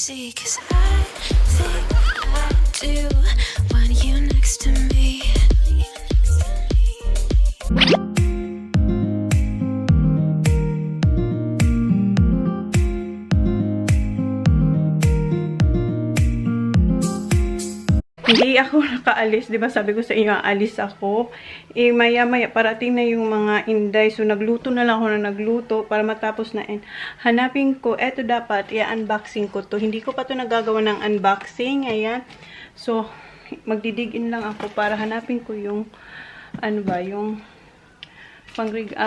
see, 'cause I think I do want you next to me. Hindi ako nakaalis, 'di ba? Sabi ko sa inyo, alis ako. Eh maya-maya parating na yung mga inday. So nagluto na lang ako na nagluto para matapos na. And hanapin ko, eto dapat i-unboxing ko to. Hindi ko pa to nagagawa ng unboxing. Ayan. So magdidig-in lang ako para hanapin ko yung ano ba, yung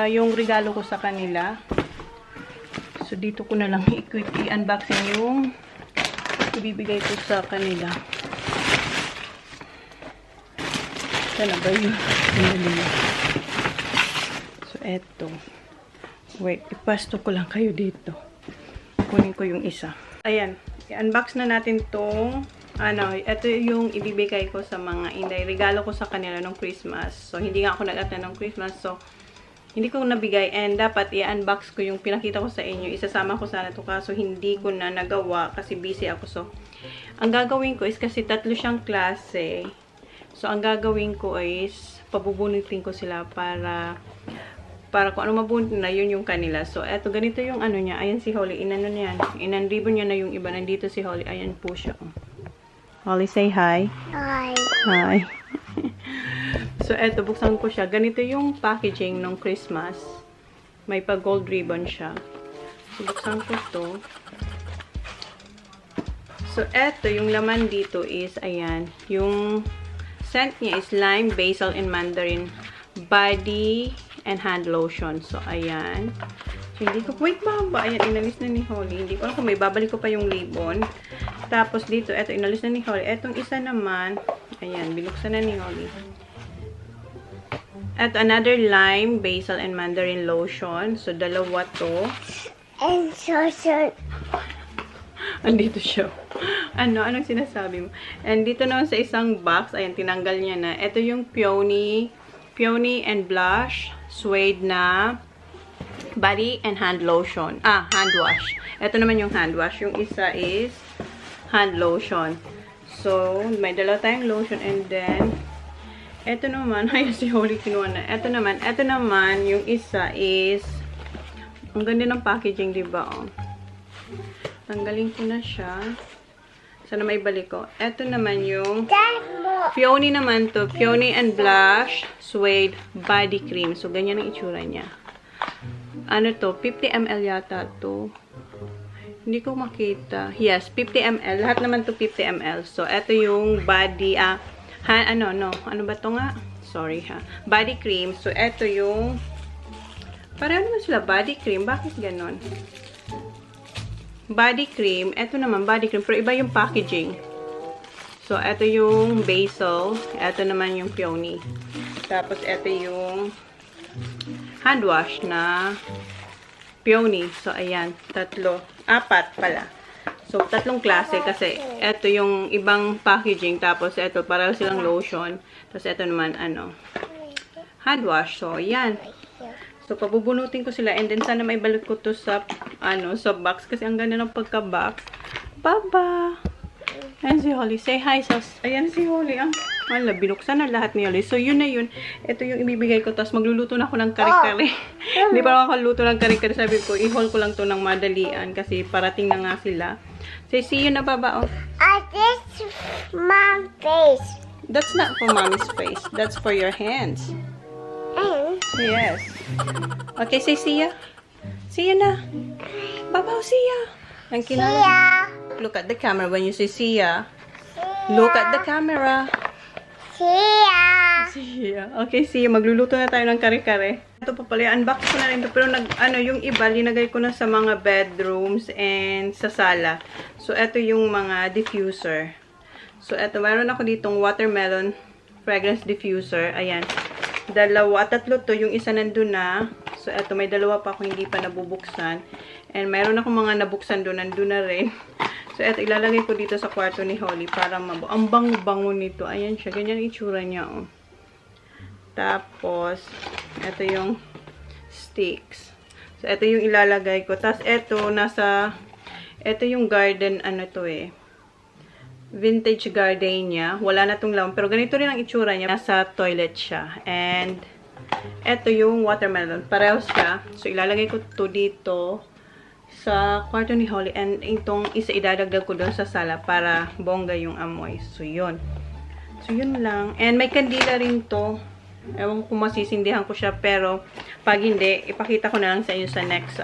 yung regalo ko sa kanila. So dito ko na lang i-unboxing yung ibibigay ko sa kanila. Sana ba yun? So, eto. Wait, ipasto ko lang kayo dito. Kunin ko yung isa. Ayan. I-unbox na natin tong eto yung ibibigay ko sa mga inday. Regalo ko sa kanila nung Christmas. So, hindi nga ako nag-attend ng Christmas. So, hindi ko nabigay. And dapat i-unbox ko yung pinakita ko sa inyo. Isasama ko sana ito. Kaso, hindi ko na nagawa kasi busy ako. So, ang gagawin ko is kasi tatlo siyang klase. So, ang gagawin ko is, pabubunutin ko sila para kung ano mabunot na, yun yung kanila. So, eto, ganito yung ano niya. Ayan si Holly. Inano niyan. Inanribbon niya na yung iba. Nandito si Holly. Ayan po siya. Holly, say hi. Hi. Hi. So, eto, buksan ko siya. Ganito yung packaging ng Christmas. May pa-gold ribbon siya. So, buksan ko to. So, eto, yung laman dito is, ayan, yung scent niya is lime, basil, and mandarin body and hand lotion. So, ayan. So, hindi ko, wait ba? Ayan, inalis na ni Holly. Hindi ko alam kung may babalik ko pa yung ribbon. Tapos, dito, eto, inalis na ni Holly. Etong isa naman, ayan, binuksan na ni Holly. Eto, another lime, basil, and mandarin lotion. So, dalawa to. And so. Andito siya. Anong sinasabi mo? And dito naman sa isang box, ayan, tinanggal niya na. Ito yung Peony and Blush Suede na body and hand lotion. Hand wash. Ito naman yung hand wash. Yung isa is hand lotion. So, may dalawa tayong lotion. And then, ito naman, ay si Holly kinuha na. Ito naman, yung isa is, ang ganda ng packaging, diba? Oh. Tanggalin ko na siya. Sana maibalik ko. Ito naman yung Peony naman to. Peony and Blush Suede Body Cream. So, ganyan ang itsura niya. Ano to? 50 ml yata to. Hindi ko makita. Yes, 50 ml. Lahat naman to 50 ml. So, ito yung body, ano ba to nga? Sorry ha. Body cream. So, ito yung pareho naman sila. Body cream. Bakit ganon? Body cream. Ito naman, body cream. Pero iba yung packaging. So, ito yung basil. Ito naman yung peony. Tapos, ito yung hand wash na peony. So, ayan. Apat pala. So, tatlong klase kasi ito yung ibang packaging. Tapos, ito, pareho silang lotion. Tapos, ito naman, hand wash. So, ayan. So, pabubunutin ko sila. And then, sana maibalik ko to sa, sa box. Kasi ang ganda ng pagka-box. Baba! Ayan si Holly. Say hi, sus. Ayan si Holly. Binuksan na lahat ni Holly. So, yun na yun. Ito yung ibibigay ko. Tapos, magluluto na ako ng kare-kare. Hindi pa ako luto ng kare-kare. Sabi ko, i-haul ko lang to ng madalian. Kasi parating na nga sila. Say, see you na, baba. Oh. This is mom's face. That's not for mommy's face. That's for your hands. And Yes. Okay, say see ya. See ya na. Babaw, see ya. Ang kinala. ya. Look at the camera when you say see ya. Look at the camera. See ya. See ya. Okay, see ya. Magluluto na tayo ng kare-kare. Ito pa pala, unbox ko na rin ito. Pero yung iba, linagay ko na sa mga bedrooms and sa sala. So, ito yung mga diffuser. So, ito, mayroon ako ditong watermelon fragrance diffuser. Ayan. Tatlo to. Yung isa nandun na. So, eto, may dalawa pa ako hindi pa nabubuksan. And mayroon ako mga nabuksan doon. Nandun na rin. So, eto, ilalagay ko dito sa kwarto ni Holly para ang bango-bango nito. Ayan siya. Ganyan itsura niya, oh. Tapos, eto yung sticks. So, eto yung ilalagay ko. Tapos, eto, Ito yung garden, ano to eh. Vintage gardenia. Wala na tong laman. Pero ganito rin ang itsura niya. Nasa toilet siya. And, ito yung watermelon. Pareho siya. So, ilalagay ko to dito sa kwarto ni Holly. And, itong isa idadagdag ko doon sa sala para bongga yung amoy. So, yun. So, yun lang. And, may kandila rin to. Ewan ko kung masisindihan ko siya. Pero, pag hindi, ipakita ko na lang sa inyo sa next,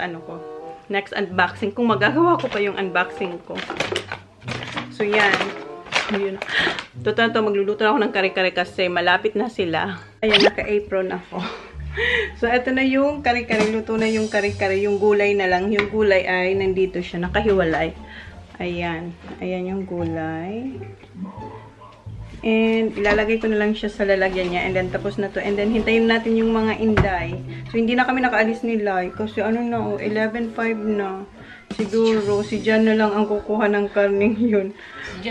next unboxing. Kung magagawa ko pa yung unboxing ko. So, yan. Ayun. Total to, magluluto na ako ng kare-kare kasi malapit na sila. Ayan, naka-apron ako. So, eto na yung kare-kare. Luto na yung kare-kare. Yung gulay na lang. Yung gulay ay nandito siya. Nakahiwalay. Ayan. Ayan yung gulay. And, ilalagay ko na lang siya sa lalagyan niya. And then, tapos na to. And then, hintayin natin yung mga inday. So, hindi na kami nakaalis ni Lai. Kasi, 11:05 na. Siguro, si Jan na lang ang kukuha ng karning yun. Si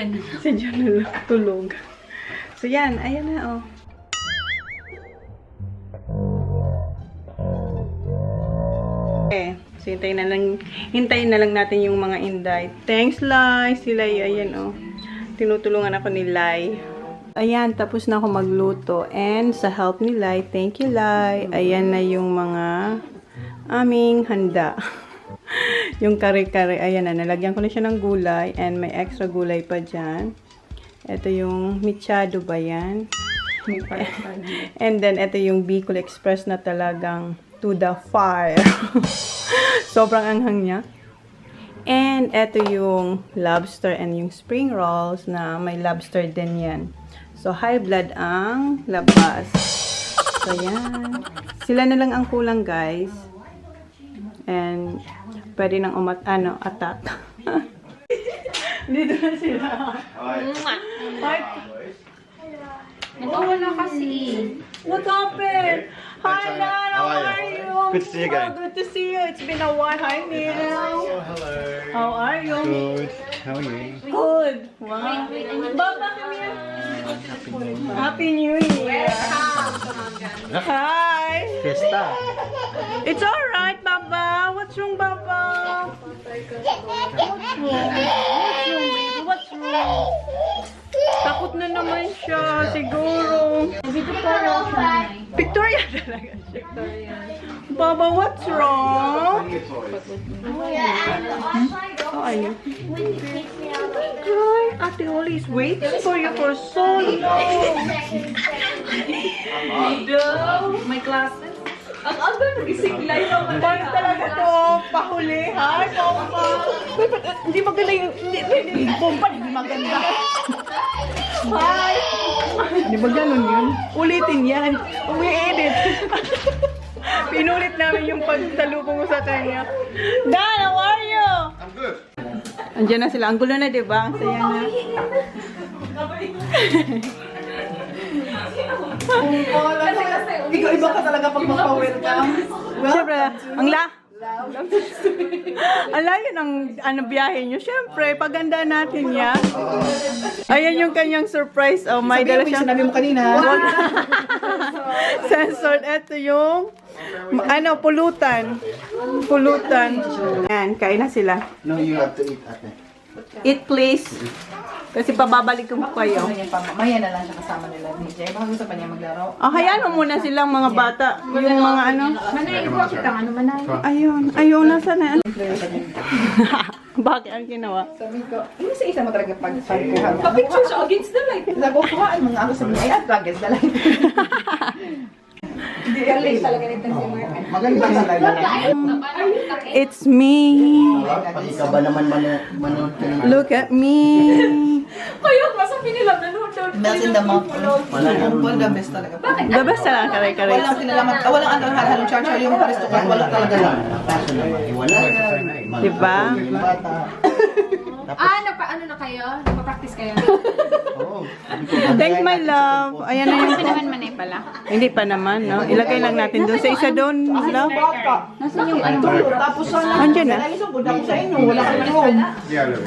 Jan na lang tulog. So, yan. Ayan na, Okay. So, hintayin na lang natin yung mga inday. Thanks, Lai. Si Lai, ayan, tinutulungan ako ni Lai. Ayan, tapos na ako magluto. And, sa help ni Lai, thank you, Lai. Ayan na yung mga aming handa. Yung kare-kare, ayan na, nalagyan ko na siya ng gulay and may extra gulay pa dyan. Ito yung michado ba yan? And then, ito yung Bicol Express na talagang to the fire. Sobrang anghang niya. And, ito yung lobster and yung spring rolls na may lobster din yan. So, high blood ang labas. So, yan. Sila na lang ang kulang, guys. And, pwede nang attack. Dito na sila. Nawala kasi. What happened? Hi, Nan. How are you? Good to see you again. Oh, good to see you. It's been a while. Hi, Neil. Hello. How are you? Good. How are you? Good. Wow. Baba, come here. Happy New Year. Hi. Fiesta. It's alright, Baba. What's wrong, Baba? What's wrong? Baby? What's wrong? Takot na naman siya, siguro. Victoria talaga siya. Baba, what's wrong? How are you? Hi, Ate Oli is waiting for you for so long. My classes. Ang aga nagising live naman. Paano talaga to? Pahuli. Hi, Pompa. Hindi maganda yung... Hindi, Pompa, hindi maganda. Hi. Hindi ba ganun yun? Ulitin yan. Umi-edit. Pinulit namin yung pagsalubong ko sa kanya. Dan, how are you? I'm good. Andiyan na sila. Ang gulo na, diba? Ang saya na. Iba ka talaga pag maka-welcome. Siyempre, ang layo ng biyahe nyo. Siyempre, paganda natin yan. Ayan yung kanyang surprise. Oh, may dala siyang... Sinabi mo kanina. Censored. Ito yung... pulutan. Pulutan. Ayan, kain na sila. No, you have to eat, ate. Eat, please. Kasi pababalik ko kayo. Maya na lang siya kasama nila. DJ, baka gusto pa niya maglaro. Oh, hayaan mo muna silang mga bata. Yung mga Manay, ikaw kita ano manay. Ayun, nasa na. Bakit ang ginawa? Sabi ko, isa mo talaga pagkuhan. Pa-picture siya against the light. Sabi ko, kuhaan mga ako sabi niya, ay, against the light. Hindi, alay talaga nito si Mark. Maganda talaga. It's me. Ikaw ba naman manood ka naman? Look at me. Kaya masabi nila nanood daw. Melt in the mouth. All the best talaga. The best talaga kare-kare. Walang kinalaman, walang ang halong charger yung aristocrat, wala talaga lang. Kaso naman, wala. Diba? Yung bata. Ano na kayo? Nagpa-practice kayo? Oo. Thanks, my love. Ayan na yung... naman manay pala. Hindi pa naman, no? Ilagay lang natin doon. Sa isa doon, love. Nasaan yung ano? Tapos sana, Andyan na. ay, isang budak ko sa inyo, wala kang room. Yeah, look.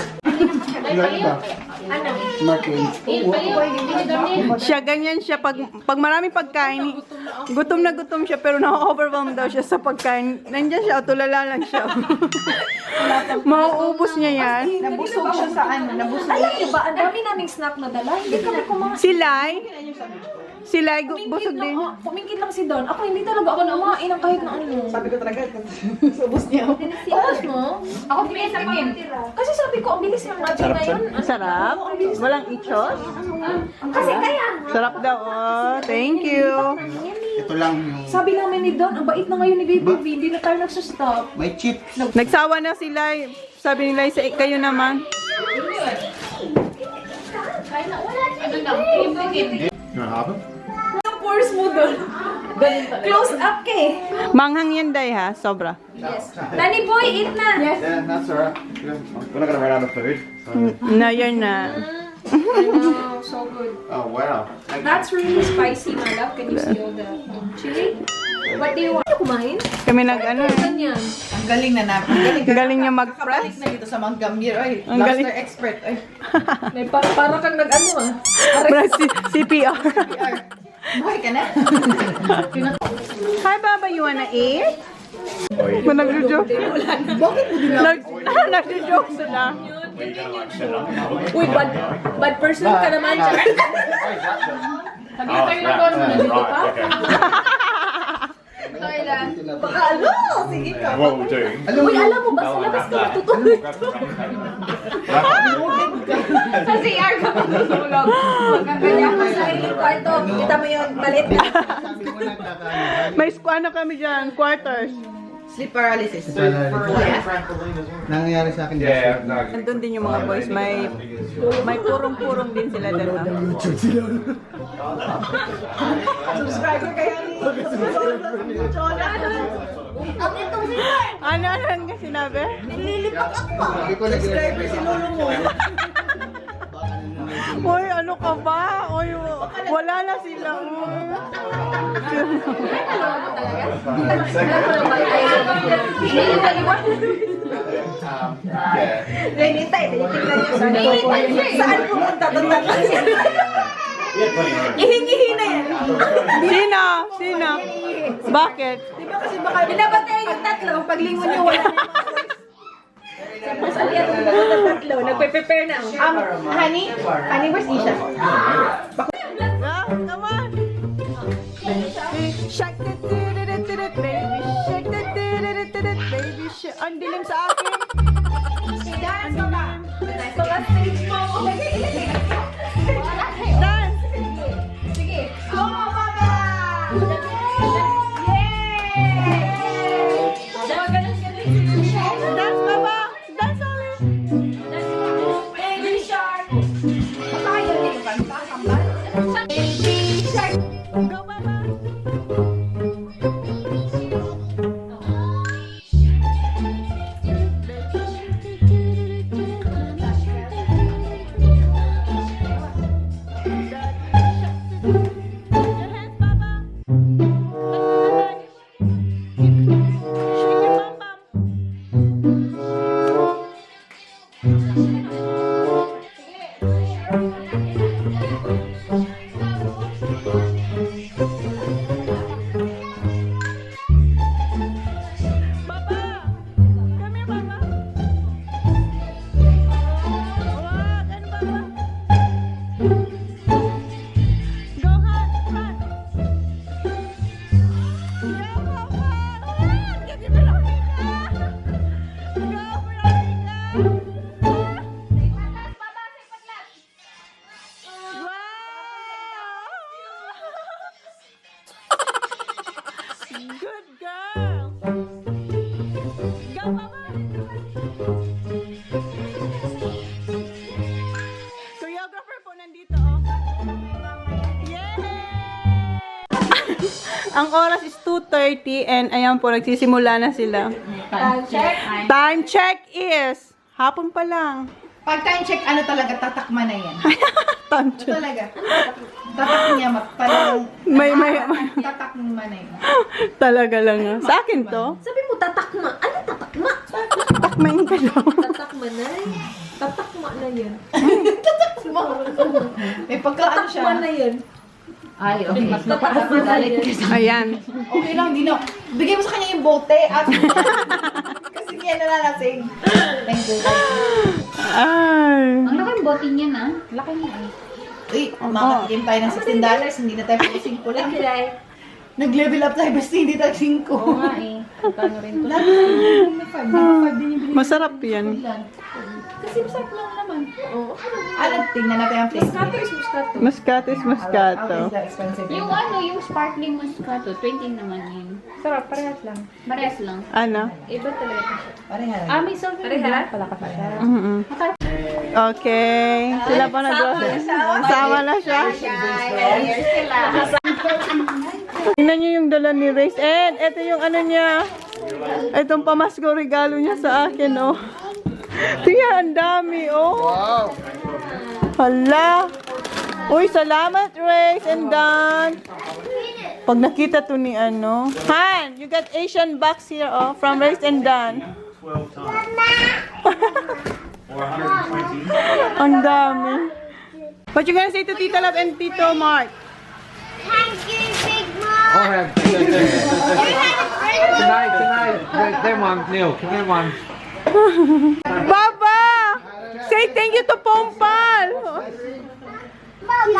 Martin. Siya, ganyan siya. Pag maraming pagkain, gutom na gutom siya, pero na-overwhelm daw siya sa pagkain. Nandiyan siya, tulala lang siya. Mauubos niya yan. Nabusog siya sa ano, nabusog. Alam niyo ba, ang dami naming snack na dala. Hindi kami kumain. Si Lai, busog din. Pumingkit lang si Don. Ako hindi talaga ako kumain ng kahit na ano. Sabi ko talaga, ubos niya. Ubus mo? Ako pinitikim. Kasi sabi ko, ang bilis ng natin ngayon. Sarap. Walang ichos. Kasi kaya. Sarap daw. Oh, thank you. Ito lang yung... Sabi namin ni Don, ang bait na ngayon ni Baby V. Hindi na tayo nagsusstop. May chips. Nagsawa na si Lai. Sabi ni Lai, kayo naman. You wanna have it? Ang pores mo Don. Close up ka eh. Manghang yan, Day, ha? Sobra. Danny boy, eat na. Yes. Yeah, that's alright. We're not gonna run out of food. So. No, you're not. Wow, so good. Oh wow. That's really spicy, my love. Can you see all the chili? What do you want? Kumain? Kami nag-ano eh. Ganyan. Ang galing na namin. Galing niya Kakabalik mag-press. na dito sa mga gambir. Ay, Ang galing. lobster expert. Ay, May para kang nag-ano ah. CPR. buhay ka na. Hi, Baba. You wanna eat? Nag-joke. Nag-joke sila. Uy, bad person ka naman siya. Oh, right, okay. Baka ano? Sige ka. What we'll do. Uy, alam mo ba, sa labas ka matutulog. Sa CR ka matutulog. Magkakanya ka sa inyong kwarto. Kita mo yung balit na. May ano kami dyan, quarters. Sleep paralysis. Nangyayari sa akin. Yeah, no. Nandun din yung mga boys. May purong-purong din sila dalawa. Subscriber kayo ni Ano nga sinabi? Sabi ko subscriber si Lolo mo. Uy, ano ka ba? Uy, wala na sila. Yeah. Renita, tinitignan niyo. Saan pumunta? Tanda ka. Ihingihi na yan. Sino? Sino? Bakit? Di ba kasi baka binabatay yung tatlo, paglingon niyo wala na. Tapos aliyan yung tatlo, nagpe-prepare na. Honey, where's Isha? Ah, come on. Shake it, baby. Shake it, baby. Ang dilim sa akin. Dance ka ba? Mga stage mo. Dance. Sige. Go, Mama! Dance, Baba. Dance ulit. Baby shark! Kaya din ba? Kakambal? Baby shark! Go, Baba. Good girl. Go, Baba. Choreographer po nandito, oh. Yay! Ang oras is 2:30 and ayan po, nagsisimula na sila. Time check is hapon pa lang. Pag time check, ano talaga, tatakma na yan. Time Ito check. talaga. Tatak niya, parang May tatakma na yan. talaga lang. Ah. Sa akin to. Sabi mo, tatakma. Ano tatakma? Takmain ka daw. Tatakma na. Tatakma na yan. May pagkaano siya. Tatakma na yan. Ay, okay. Tatakma na yan. Ayan. Okay lang, di na. Bigay mo sa kanya yung bote at kasi yan na nalasing. Thank you. Ay. Ang laki ng bote niya na. Laki niya eh. Uy, makatikim tayo ng $16. Hindi na tayo pag 5 lang. Nag-level up tayo basta hindi tayo 5. Oo nga eh. Magkano rin to? Lagi na 5 din yung bilhin. Masarap yan. Kasi masarap lang naman. Oo. Ano, tingnan natin ang flavor. Muscato is muscato. Muscatis, Okay, muscato. is that expensive? Yung ano, yung sparkling muscato, 20 naman yun. Sarap, parehas lang. Parehas lang. Ano? Iba talaga siya. Parehas. May silver. Pareha? Pala ka pa siya. Mm-mm. Okay. Sila pa Sama na siya. Tingnan niyo yung dala ni Race. And ito yung ano niya. Itong pamasko regalo niya sa akin, oh. Tingnan, ang dami, oh. Wow! Hala. Uy, salamat, Race and Dan. Pag nakita to ni ano. Han, you got Asian box here, oh, from Race and Dan. 12 times. Or 120. Ang dami. What you gonna say to Tita Love and Tito Mark? Thank you, Big Mom. I'll have tonight. Them ones, Neil. Them ones. Baba! Say thank you to Pompal! Fall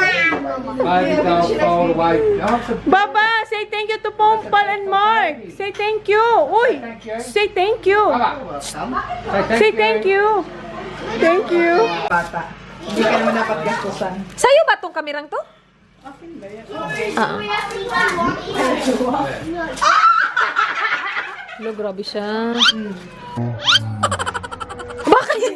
away. Baba! Say thank you to Pompal and Mark! Say thank you! Uy! Say thank you! Say thank you! Thank you! Bata. Hindi ka naman dapat gastusan. Sa'yo ba tong kamerang to? Lo, grabe siya. Bakit?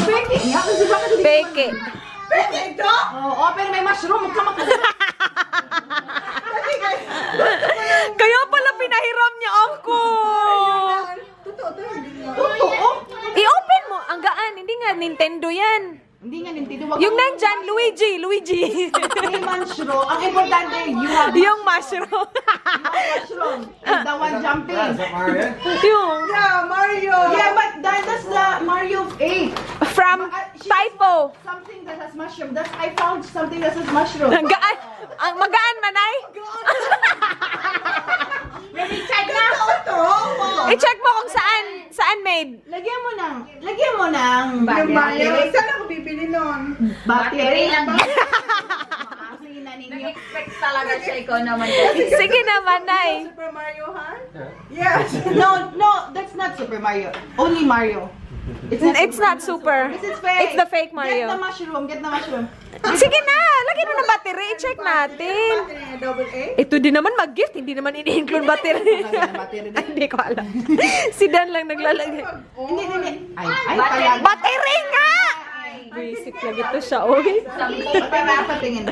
Peke nga, kasi bakit hindi Peke. peke ito? Oo, pero may mushroom. Huwag ka makagawa. Kaya pala pinahiram niya ako. Totoo? I-open mo. Ang gaan. Hindi nga Nintendo yan. Hindi nga, Nintendo. Wag Yung kang- nandyan, Luigi. May mushroom. Ang importante, you have Yung mushroom. mushroom. And the one jumping. Yung Yeah, but that's the Mario 8. from Typo. Something that has mushroom. I found something that has mushroom. Ang gaan. Ang magaan, manay. I-check mo kung saan made. Lagyan mo ng battery. Saan ako bibili nun? Battery lang. Nag-expect talaga siya ikaw naman. Sige naman, Nay. Super Mario, ha? Yes! No, that's not Super Mario. Only Mario. It's not super. This is fake. It's the fake Get the Mario. mushroom. Sige na, lagyan mo ng battery. I-check natin. Double A? Ito din naman mag-gift. Hindi naman ini-include battery. Hindi ko alam. Si Dan lang naglalagay. Hindi. Ay, pala. Battery nga! Basic lang ito siya, oy. Patingin.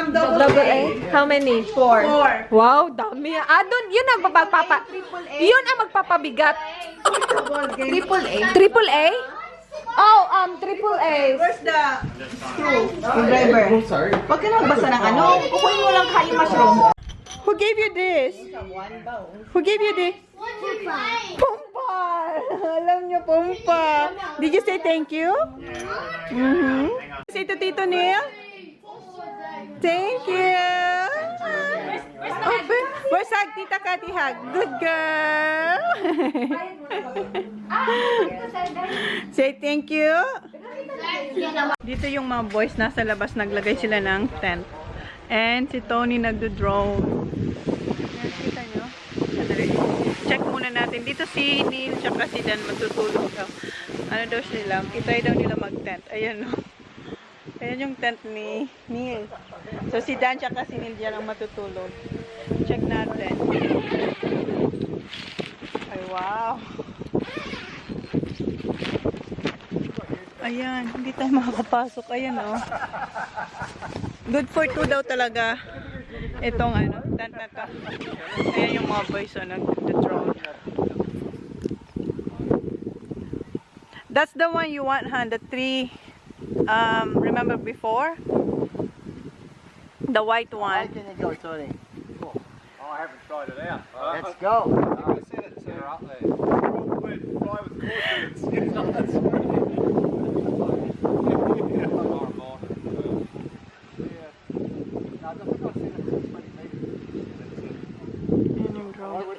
Double A? How many? 4. Wow, dami. Doon, yun ang yun ang magpapabigat. Triple A? Oh, triple A. Where's the Driver. Huwag ka na magbasa ng ano. Kukunin mo lang kayo mushroom. Who gave you this? Who gave you this? Pompal! Alam niyo, Pompal. Did you say thank you? Mm-hmm. Say to Tito Neil? Thank you! Open. Where's hug, Tita Kati hug? Good girl! Say thank you. Dito yung mga boys nasa labas, naglagay sila ng tent. And si Tony nagdo-drone. Kita nyo? Check muna natin. Dito si Neil tsaka si Dan matutulog daw. Ano daw sila? Kitay daw nila mag-tent. Ayan o. Ayan yung tent ni Neil. So si Dan tsaka si Neil dyan ang matutulog. Check natin. Ay wow. Ayan. Hindi tayo makakapasok. Ayan o. Good for two daw talaga itong ano, tent na to. Ayan yung mga boys nag-drone. That's the one you want, huh? The three, remember before? The white one. Can you go, Tony? Oh, I haven't tried it out. Let's go. You said it, they're up there. Fly with caution. It's Have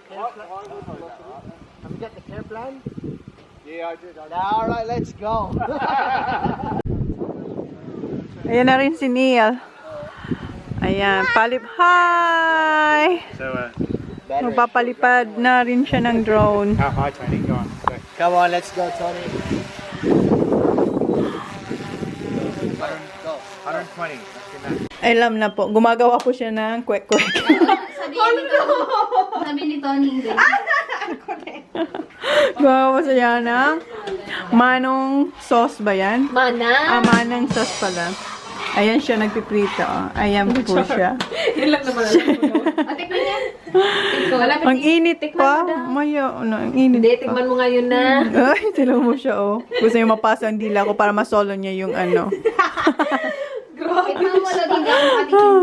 you got the care plan? Yeah, I did. All right, let's go. Ayan na rin si Neil. Ayan, Hi! So, Magpapalipad na rin siya ng drone. how high, Tony? Go on. Go. Come on, let's go, Tony. 120. Let's get that. Alam na po, gumagawa po siya ng kwek-kwek. Sabi ni Tony. Gumagawa po siya ng manong sauce ba yan? Mana. Manang sauce pala. Ayan siya, nagpiprito. Ayan po siya. Yun lang naman. Tikman niya. Ang init pa. Maya, ang init Hindi, pa. tikman mo ngayon na. Ay, tilaw mo siya, oh. Gusto niya mapasa ang dila ko para masolo niya yung ano. Tikman mo lang, hindi ako makatikim.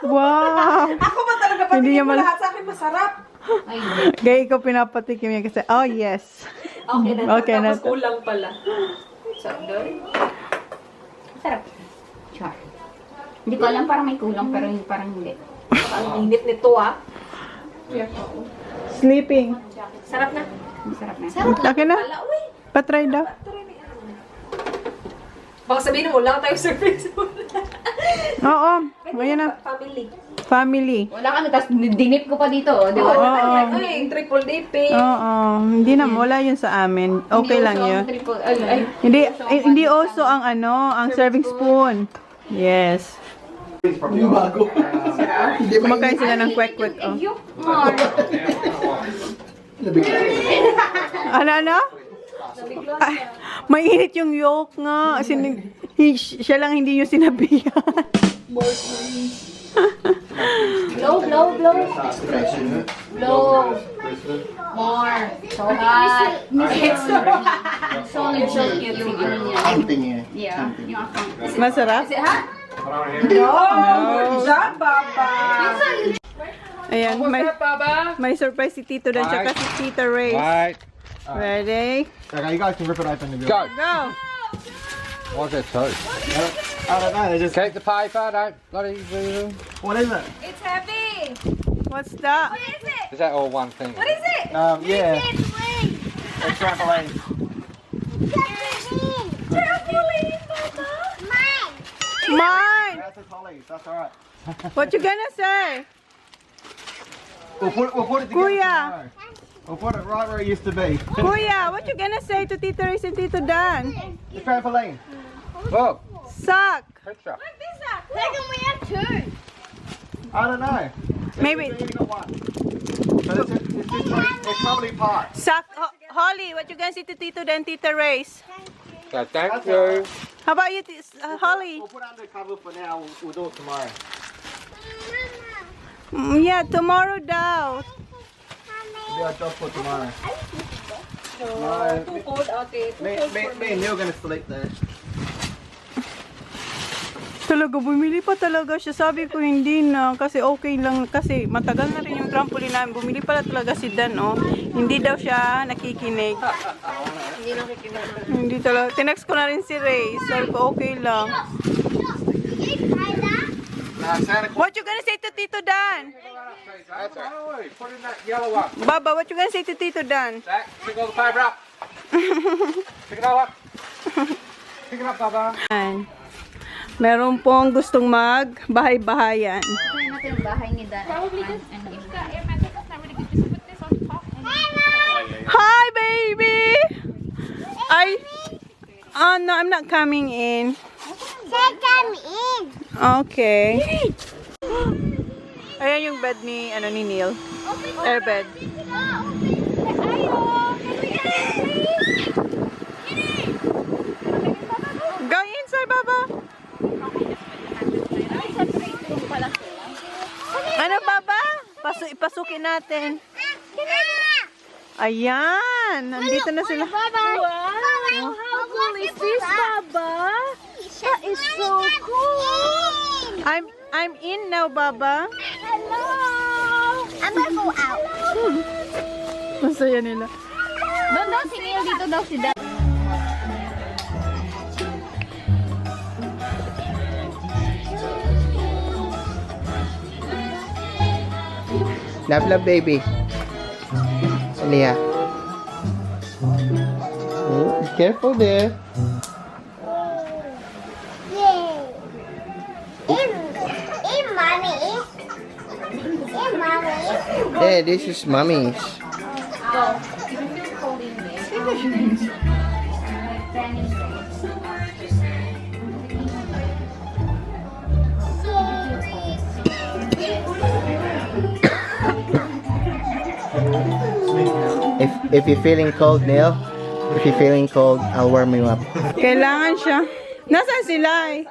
Wow! Ako ba talaga Hindi niya lahat sa akin masarap? Ay, Kaya ikaw pinapatikim niya kasi, oh yes. okay na. Okay na. Tapos kulang pala. So, doon. Sarap. Char. Hindi ko alam, parang may kulang, pero hindi, parang hindi. Ang init nito, ah. Sleeping. Sarap na. Sarap na. Sarap Akin na. Patry daw. Baka sabihin mo, wala tayo surprise. Oo. Ayan na. Family. Family. Wala kami, tapos dinip ko pa dito, oh, di ba? Oo. Ay, triple dipping. Oo. Hindi na, wala yun sa amin. Okay lang yun. Ay, Hindi also ang ano, ang serving spoon. Yes. Kumakain sila ng kwek-kwek. Oh. yuk, Mar. Ano? Ay, mainit yung yolk nga. Siya lang hindi yung sinabihan. Blow. Blow. More. So hot. It's so hot. So cute yung ano niya. Something here. Yeah, yung account. Masarap? Is it hot? Good job, Papa. Ayan, may surprise si Tito Dan tsaka si Tita Ray. Right. Ready? Okay, you guys can rip it open if you Go. Go! What's that two? I don't know, they just... Keep the paper, don't bloody... What is it? It's heavy. What's that? What is it? Is that all one thing? What is it? Yeah. It's trampoline. Trampoline, Papa. Mine! That's a trolley, that's alright. What you gonna say? We'll put it together Kuya. tomorrow. We'll put it right where it used to be. Kuya, what you gonna say to Tita Ray and Tito Dan? The trampoline. Oh, Suck! picture. How come we have two? I don't know. Maybe. We only got one. So it's probably part. Suck! Holly, what you gonna say to Tito Dan, Tita Ray? So thank you. How about you, Holly? We'll put it under cover for now. We'll do it tomorrow. Yeah, tomorrow daw. We'll do our job for tomorrow. Too cold, okay. Me and Neil are gonna sleep there. Talaga, bumili pa talaga siya. Sabi ko hindi na, kasi okay lang, kasi matagal na rin yung trampoline namin. Bumili pala talaga si Dan, oh. Hindi daw siya nakikinig. Hindi nakikinig. Hindi talaga. Tinext ko na rin si Ray. Sabi ko, okay lang. Santa Claus. What you gonna say to Tito Dan? That's right. Put in that yellow one. Baba, what you gonna say to Tito Dan? Zach, pick all the paper up. Pick it all up. Pick it up, Baba. Ayan. Meron pong gustong mag-bahay-bahayan. Ito natin ang bahay ni Dan. Hi, baby! Oh, no, I'm not coming in. Come in. Okay. Ayan yung bed ni Neil. Airbed. Go inside, Baba. Ano, Baba? Ipasukin natin. Ayan. Nandito na sila. Wow, how cool is this, Baba? That is so cool. I'm in now, Baba. Hello. I'm gonna go out. Masaya nila. Doon daw si Neil, dito daw si Dan. Love, love, baby. Leah. Oh, be careful there. Hey, this is mommy's. If you're feeling cold, Neil, if you're feeling cold, I'll warm you up. Kailangan siya. Nasaan sila eh?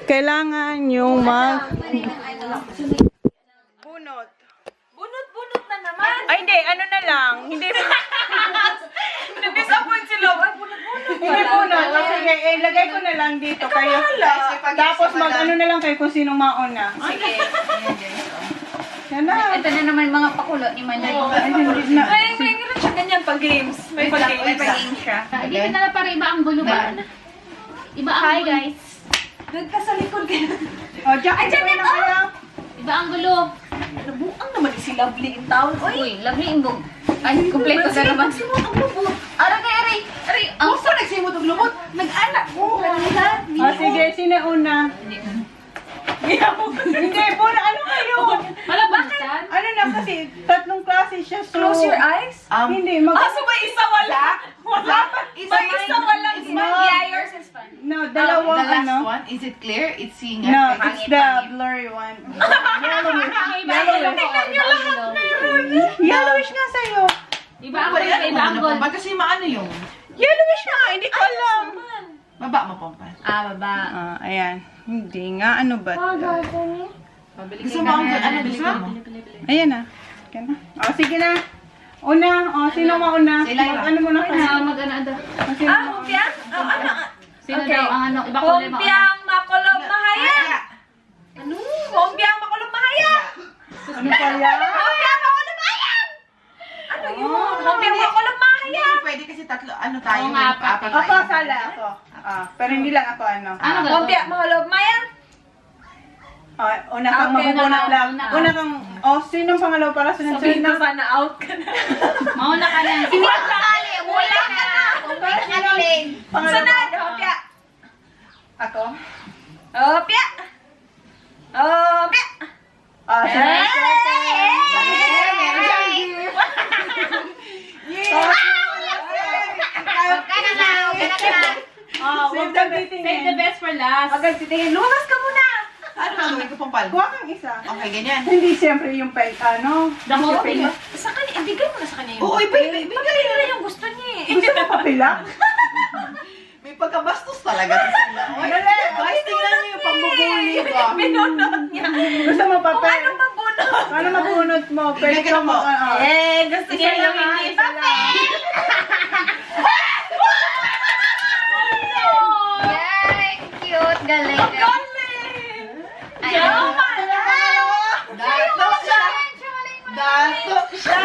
Kailangan yung bunot. Bunot na naman. Ay, hindi. Ano na lang. Hindi. Na-disappoint sila. Ay, bunot. Hindi bunot. O sige, lagay ko na lang dito kayo. Tapos mag-ano na lang kayo kung sinong mauna. Sige. Yan na. Ito na naman mga pakulo ni Manay. Ay, hindi na. May ganun siya ganyan pag games. May pag games siya. Dito na lang para iba ang gulo ba? Iba ang Hi gulo. guys. Doon ka sa likod ka. O, Jack, ay, dyan na kayo. Iba ang gulo. Nabuang naman si Lovely in town. Uy, lovely imbog. Ay, kumpleto ka naman. Sino ang lubot? Aray kay Aray. Aray, ang Ang nagsimot ang lubot. Nag-anak ko. O, sige, sino una? Hindi, puna, ano kayo? Wala bakit? Ano na kasi, tatlong klase siya. So, Close your eyes. Hindi, So may isa wala? Wala? May isa walang No. Yeah, yours is fun. No, dalawang ano. one, is it clear? It's seeing No, it's the blurry one. Yellowish. Tingnan niyo lahat meron. Yellowish nga sa'yo. Iba ang gulo, iba ang gulo. Kasi maano yung Yellowish nga, hindi ko alam. baba mo pompa. Baba. Ayan. Hindi nga, ano ba? Gusto mo ang ano gusto mo? Ayan na. Ayan na. O, sige na. Una, sino mauna? Si Lyra. Ano muna ka? Mag-ano daw. Sino mauna? Humpia? Ano? Sino Okay. daw ang ano? Iba ko lang. Humpiang makulog mahaya. Ano? Humpiang makulog mahaya. Ano pa yan? Humpiang makulog mahaya. Ano yun? Humpiang makulog mahaya. Hindi pwede kasi tatlo ano tayo, Oo nga, apat Ako, tayo. sala ako. Pero hindi lang ako ano. Ano ba? Humpiang makulog mahaya. Una kang Okay, mabubunot lang. una. Una kang, sinong pangalawa para sunod na? sana out ka na. Mauna ka na. Hindi ka sali. Wala ka na. Humpia ka na. Sunod. Humpia. Ako? Humpia. Humpia. Sunod. Huwag kang titingin. Save the best for last. Huwag kang titingin. Lumas ka muna! Ano ang gawin ko pompal? Kuha kang isa. Okay, ganyan. Hindi siyempre yung ano. The whole thing. Sa kanya, ibigay mo na sa kanya yung Oo, ibigay Pagkakita na yung gusto niya eh. Gusto mo papila? May pagkabastos talaga sa sila. Oy, guys, tingnan niyo yung pambubuli ba? Pinunod niya. Gusto mo papel? Ano mabunod? Ano mabunot mo? Pwede Bigyan ka mo. Gusto niya yung hindi papel. Yay! Cute! Galing! Ayaw! Dato siya! Dato siya!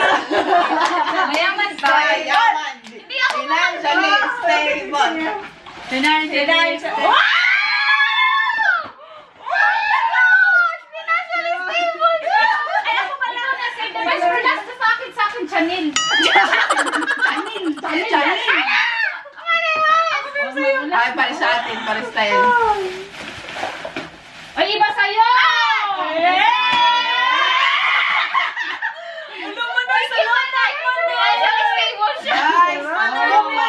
Mayaman pa! Mayaman! Hindi ako Financially stable! Financially stable! Wow! Oh my gosh! Financially stable siya! Ay, ako pala ako na save the best for last na sa akin, Chanel! Chanel! Ay, pare sa atin, pare style. Ay, iba sa'yo! Ulo mo na sa'yo! Financially stable siya! Guys,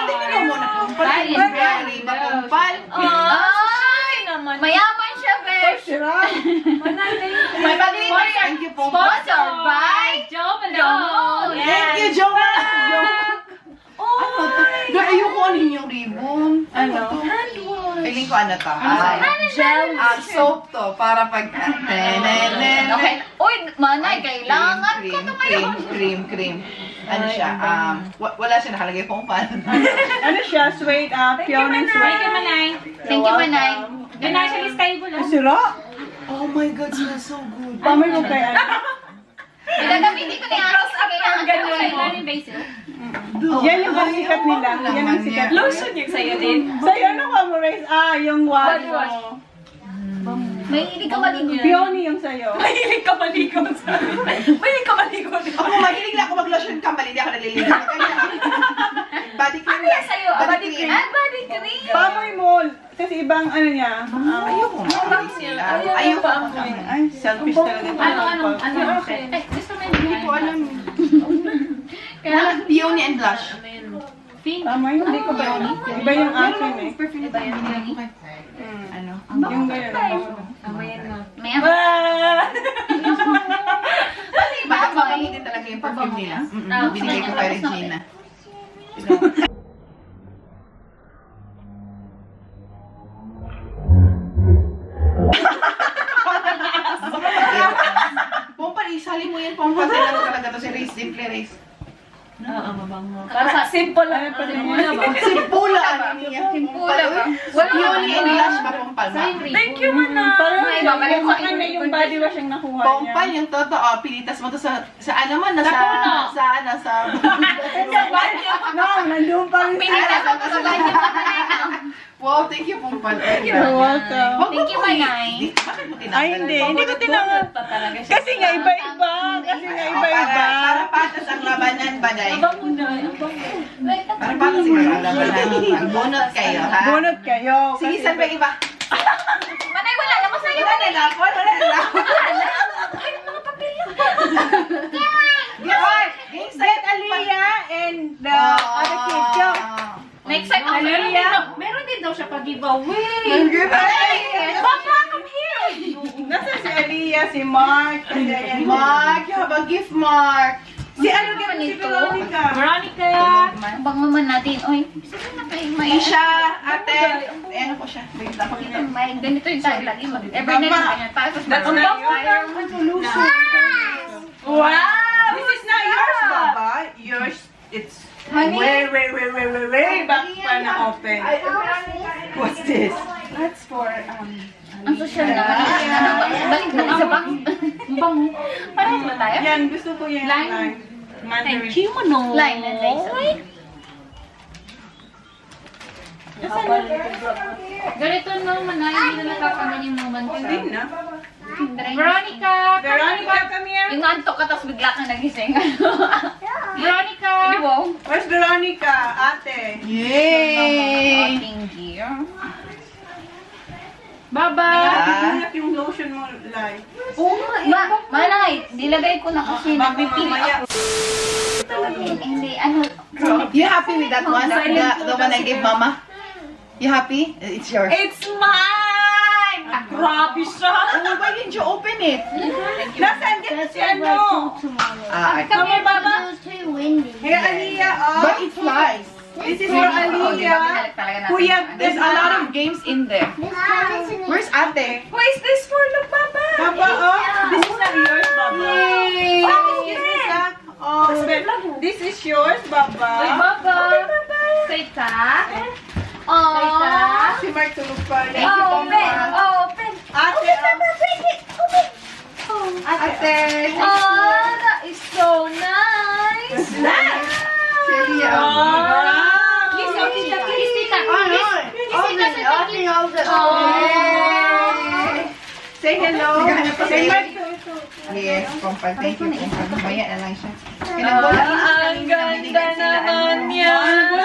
tingnan mo na kumpal. Ay, Very makumpal. Ay, mayaman siya, Besh! May pag-sponsor. Thank you po. Sponsored by Joe Malone. Thank you, Joe. Ano to? Ayoko ano yung ribbon. Ano to? Feeling ko ano to? Soap to. Para pag... Okay. Uy, manay, kailangan ko na ngayon. Cream. Ano siya? Wala siya nakalagay kung paano. Ano siya? Suede, peony suede. Thank you, Manay. Thank you, Manay. Financially stable. Sira? Oh my God, smells so good. Pamoy mo kay ano? Gagamitin ko na yung cross up ang ganyan. Basil. Yan yung sikat nila. Yan ang sikat. Lotion yung sa'yo din. Sa'yo ano ka mo, Race? Yung wad mo. Mahilig ka maligo. Peony yung sa'yo. Mahilig ka maligo sa Mahilig ka maligo. Ako mahilig lang ako mag-lotion kambal. Hindi ako naliligo. Body cream lang. Sa'yo, body cream. Ah, body cream. Pamoy mo. Kasi ibang ano niya. Ayoko. Ayoko. Ay, selfish talaga. Ano? Ay, gusto mo Hindi ko alam. Wala, peony and blush. Pamoy, hindi ko ba yun? Iba yung akin eh. Perfume na tayo. Ano? Yung ganyan. May Pati ba? Mapamutin talaga yung perfume nila. Binigay ko kay Regina. Pompa, isali mo yan, Pompa. Sila mo talaga to si Race. Simple Race. Para simple lang. Simpula, ano niya? Simpula ba? Peony and blush ba, Pompa? Thank you, Mana. Parang May babalik ko na yung body wash yung nakuha niya. Pompa, yung totoo, pinitas mo to sa ano man, nasa No, nandun pa rin. Pinitas mo to sa banyo. Wow, thank you, Pompa. You're welcome. Thank you, Manay. Bakit mo tinanggal? Ay, hindi ko tinangan. Kasi nga iba-iba. Para patas ang labanan, Baday. Para patas ang labanan. Bunot kayo, ha? Bunot kayo. Sige, saan ba iba? Manay, wala naman sa'yo. Wala na ako, wala na ako. Ay, mga papel lang. Get Aliyah and the other kid. Go. Next time, meron din daw siya pag-giveaway. Papa, come here. Nasa si Aliyah, si Mark, and then Mark, you have a gift, Mark. si ano ka si Veronica. Veronica! Bang naman natin. Oy, sige na kayo. May Isha, ate. Ano po siya? Wait, napakita. may ganito yung tayo lagi. Every night na ganyan. Tapos That's not yours. Wow! This is not yours, Baba. Yours, it's way back pa na open. What's this? That's for, ang social naman. Balik na sa bang. Bang. Parang ba tayo? yan, gusto ko yan. Line. Mandarin. Mano. Line and lace. Ganito no, Manay. Hindi na nakakaman yung moment ko. Hindi na. Veronica! Veronica, come here. Yung antok ka, tapos bigla kang nagising. Veronica! Hindi mo? Where's Veronica? Ate. Yay! Thank you. Bye-bye. Yung lotion mo, live. Manay, nilagay ko na kasi Mamaya. Hindi, ano. You happy with that one? The one I gave Mama? You happy? It's yours. It's mine! Grabe siya. Oh, why didn't you open it? Nasaan ka si ano? Come here, Baba. Here, Aliyah. Oh. But it flies. This is for Aliyah. Kuya, There's a lot of games in there. Where's Ate? Who is this for? Look, Baba. Baba, oh. This is not yours, Baba. Yay! Excuse me, Zach. Oh, this is yours, Baba. Say ta. Oh. Si Mark tulog pa. Thank you, Open. Ate, Ate! Oh, that is so nice. Celia. Kiss tita. Kiss tita. say hello. Say Mark. Yes, Pompa. Thank you, Pompa. Mamaya na lang siya. Ang ganda naman niya.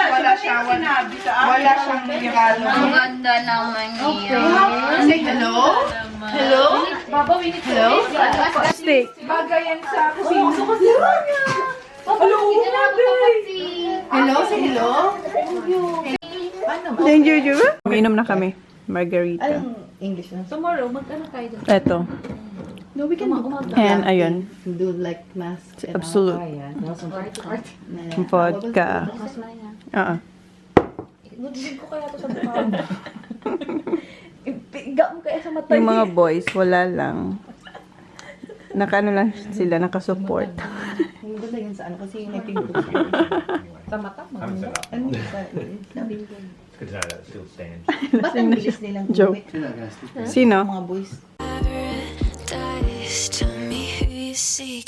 Wala siyang regalo. Ang ganda naman niya. Say hello. Hello? Baba, we need to Hello? Steak. Bagayan sa kusina. Hello, Hello? Say hello? Thank you, Juju. Uminom na kami. Margarita. English na. Tomorrow, mag-ano kayo doon? Eto. No, we can And ayun. do like mask and Absolute. Vodka. Nudin ko kaya to sa mukha. Ipiga mo kaya sa mata. Yung mga boys, wala lang. Nakaano lang sila, nakasupport. Ang ganda yun sa ano kasi may pink Sa mata mo. Haven't set up. Ano yun sa It's good to know that it still stands. ba't ang bilis nilang Joke. gumit? Sino? Mga boys. Paradise, tell me who you seek.